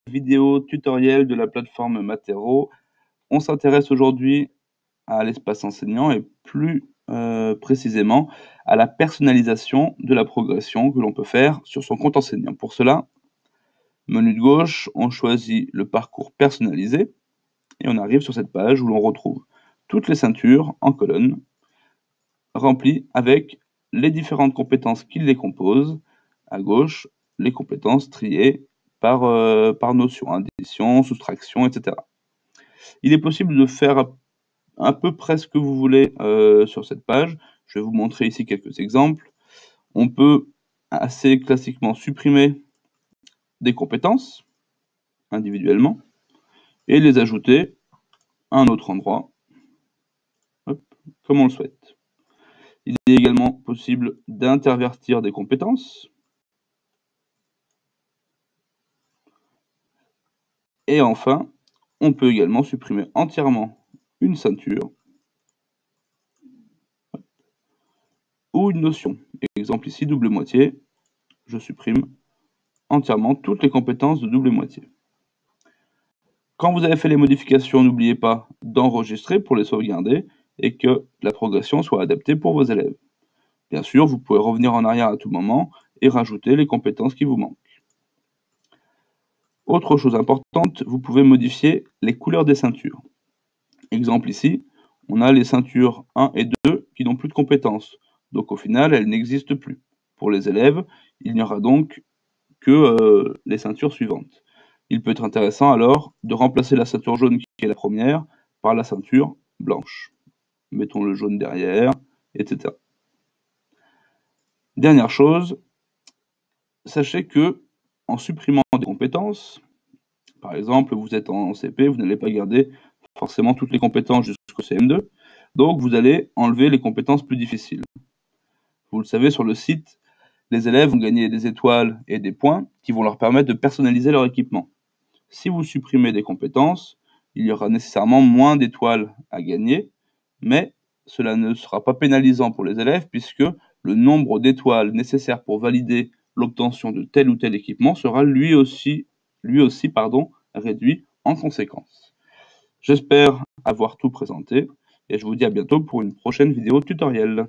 Vidéo tutoriel de la plateforme Matero. On s'intéresse aujourd'hui à l'espace enseignant et plus précisément à la personnalisation de la progression que l'on peut faire sur son compte enseignant. Pour cela, menu de gauche, on choisit le parcours personnalisé et on arrive sur cette page où l'on retrouve toutes les ceintures en colonne remplies avec les différentes compétences qui les composent. À gauche, les compétences triées par notion, addition, soustraction, etc. Il est possible de faire un peu près ce que vous voulez sur cette page. Je vais vous montrer ici quelques exemples. On peut assez classiquement supprimer des compétences individuellement et les ajouter à un autre endroit, hop, comme on le souhaite. Il est également possible d'intervertir des compétences. Et enfin, on peut également supprimer entièrement une ceinture ou une notion. Exemple ici, double moitié, je supprime entièrement toutes les compétences de double moitié. Quand vous avez fait les modifications, n'oubliez pas d'enregistrer pour les sauvegarder et que la progression soit adaptée pour vos élèves. Bien sûr, vous pouvez revenir en arrière à tout moment et rajouter les compétences qui vous manquent. Autre chose importante, vous pouvez modifier les couleurs des ceintures. Exemple ici, on a les ceintures 1 et 2 qui n'ont plus de compétences. Donc au final, elles n'existent plus. Pour les élèves, il n'y aura donc que les ceintures suivantes. Il peut être intéressant alors de remplacer la ceinture jaune qui est la première par la ceinture blanche. Mettons le jaune derrière, etc. Dernière chose, sachez que en supprimant des compétences, par exemple, vous êtes en CP, vous n'allez pas garder forcément toutes les compétences jusqu'au CM2, donc vous allez enlever les compétences plus difficiles. Vous le savez, sur le site, les élèves vont gagner des étoiles et des points qui vont leur permettre de personnaliser leur équipement. Si vous supprimez des compétences, il y aura nécessairement moins d'étoiles à gagner, mais cela ne sera pas pénalisant pour les élèves puisque le nombre d'étoiles nécessaires pour valider l'obtention de tel ou tel équipement sera lui aussi réduit en conséquence. J'espère avoir tout présenté et je vous dis à bientôt pour une prochaine vidéo tutoriel.